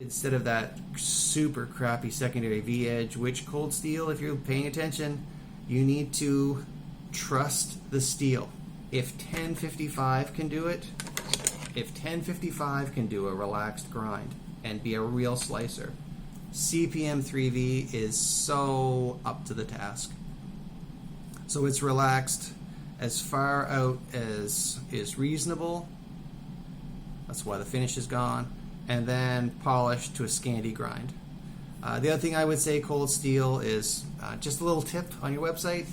instead of that super crappy secondary V-edge, which cold steel, if you're paying attention, you need to trust the steel. If 1055 can do it, if 1055 can do a relaxed grind and be a real slicer, CPM 3V is so up to the task. So it's relaxed as far out as is reasonable. That's why the finish is gone. And then polished to a scanty grind. The other thing I would say, cold steel, is just a little tip on your website.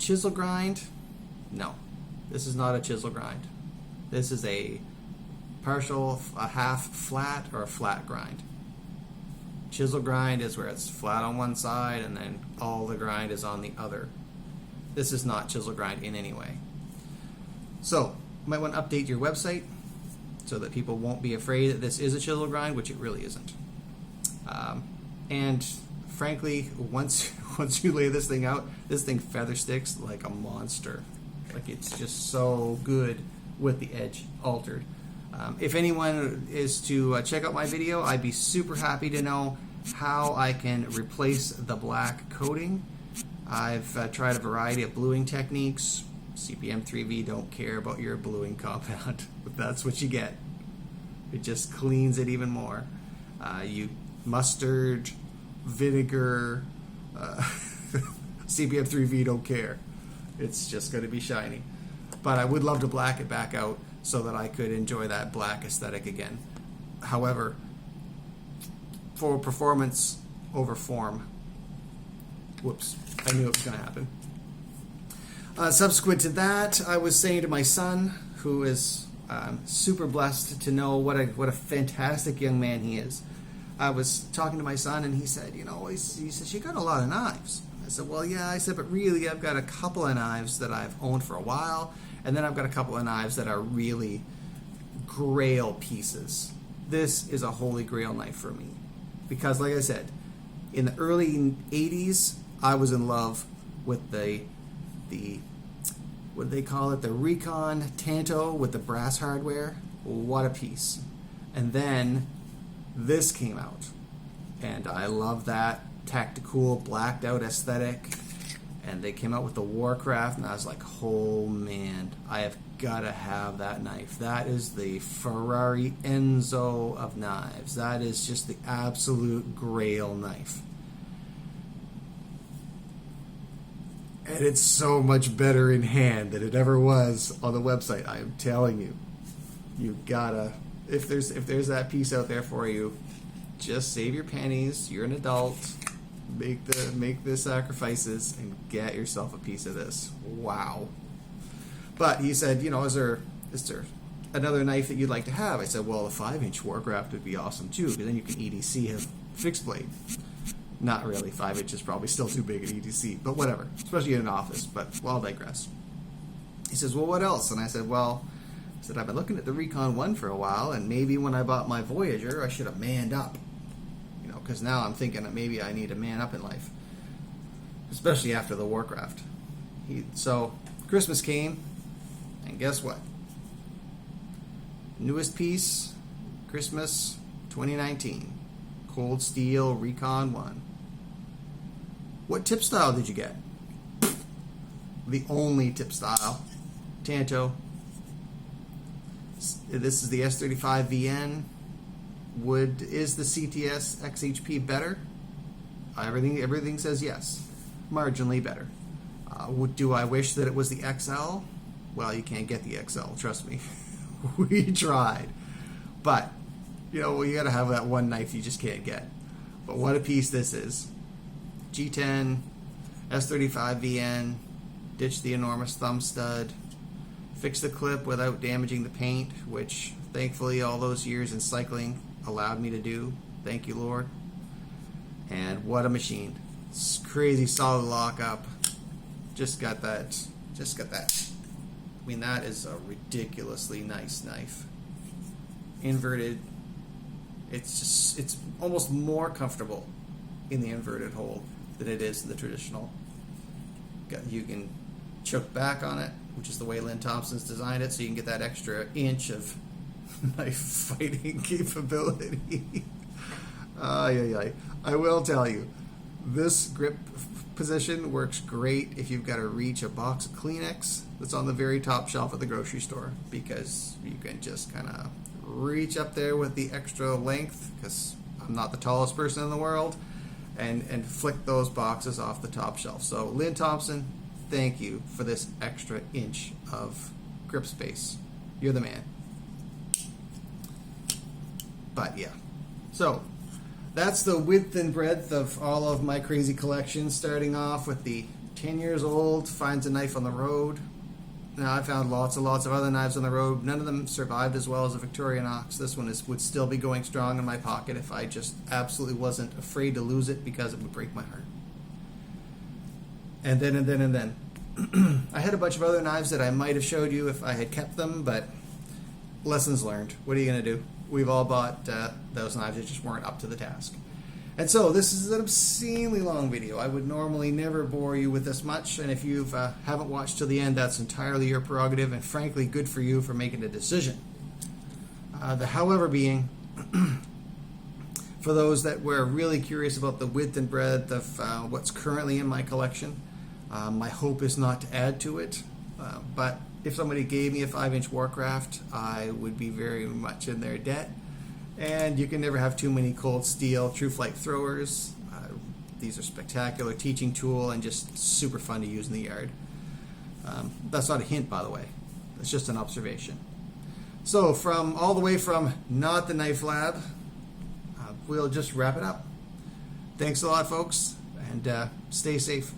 Chisel grind, no. This is not a chisel grind. This is a partial, a half flat, or a flat grind. Chisel grind is where it's flat on one side and then all the grind is on the other. This is not chisel grind in any way. So, you might want to update your website so that people won't be afraid that this is a chisel grind, which it really isn't. And frankly, once you lay this thing out, this thing feather sticks like a monster. Like, it's just so good with the edge altered. If anyone is to check out my video, I'd be super happy to know how I can replace the black coating. I've tried a variety of bluing techniques. CPM 3V don't care about your bluing compound, but that's what you get. It just cleans it even more. You mustard, vinegar, CPM 3V don't care. It's just going to be shiny. But I would love to black it back out so that I could enjoy that black aesthetic again. However, for performance over form, whoops, I knew it was going to happen. Subsequent to that, I was saying to my son, who is super blessed to know what a fantastic young man he is. I was talking to my son, and he said, he says, you got a lot of knives. I said, well, yeah. I said, but really, I've got a couple of knives that I've owned for a while, and then I've got a couple of knives that are really grail pieces. This is a holy grail knife for me. Because, like I said, in the early 80s, I was in love with the what do they call it? The Recon Tanto with the brass hardware. What a piece. And then this came out. And I love that tactical, blacked out aesthetic. And they came out with the Warcraft, and I was like, oh man, I have got to have that knife. That is the Ferrari Enzo of knives. That is just the absolute grail knife. And it's so much better in hand than it ever was on the website. I am telling you, you gotta. If there's that piece out there for you, just save your pennies. You're an adult. Make the sacrifices and get yourself a piece of this. Wow. But he said, is there another knife that you'd like to have? I said, well, a 5-inch Warcraft would be awesome too, because then you can EDC a fixed blade. Not really. 5 inches probably still too big at EDC, but whatever. Especially in an office, but I'll digress. He says, well, what else? And I said, I've been looking at the Recon 1 for a while, and maybe when I bought my Voyager, I should have manned up. Because now I'm thinking that maybe I need to man up in life. Especially after the Warcraft. So, Christmas came, and guess what? Newest piece, Christmas 2019. Cold Steel Recon 1. What tip style did you get? The only tip style. Tanto. This is the S35 VN. Is the CTS XHP better? Everything says yes. Marginally better. Do I wish that it was the XL? Well, you can't get the XL, trust me. We tried. But, you gotta have that one knife you just can't get. But what a piece this is. G10, S35 VN, ditch the enormous thumb stud, fix the clip without damaging the paint, which thankfully all those years in cycling allowed me to do. Thank you, Lord. And what a machine. It's crazy solid lockup. Just got that. I mean, that is a ridiculously nice knife. Inverted. It's almost more comfortable in the inverted hold than it is in the traditional. You can choke back on it, which is the way Lynn Thompson's designed it, so you can get that extra inch of knife fighting capability. Ay, ay, ay. I will tell you, this grip position works great if you've got to reach a box of Kleenex that's on the very top shelf at the grocery store, because you can just kind of reach up there with the extra length, because I'm not the tallest person in the world, and flick those boxes off the top shelf. So Lynn Thompson, thank you for this extra inch of grip space. You're the man. But yeah, so that's the width and breadth of all of my crazy collection, starting off with the 10 years old, finds a knife on the road. Now, I found lots and lots of other knives on the road. None of them survived as well as a Victorinox. This one would still be going strong in my pocket if I just absolutely wasn't afraid to lose it, because it would break my heart. And then. I had a bunch of other knives that I might have showed you if I had kept them, but lessons learned. What are you going to do? We've all bought those knives that just weren't up to the task. And so this is an obscenely long video. I would normally never bore you with this much, and if you haven't watched till the end, that's entirely your prerogative, and frankly, good for you for making a decision. The however being, for those that were really curious about the width and breadth of what's currently in my collection, my hope is not to add to it, but if somebody gave me a 5-inch Warcraft, I would be very much in their debt. And you can never have too many cold steel True Flight throwers. These are spectacular teaching tool and just super fun to use in the yard. That's not a hint, by the way. It's just an observation. So from all the way from Not the Knife Lab, we'll just wrap it up. Thanks a lot, folks, and stay safe.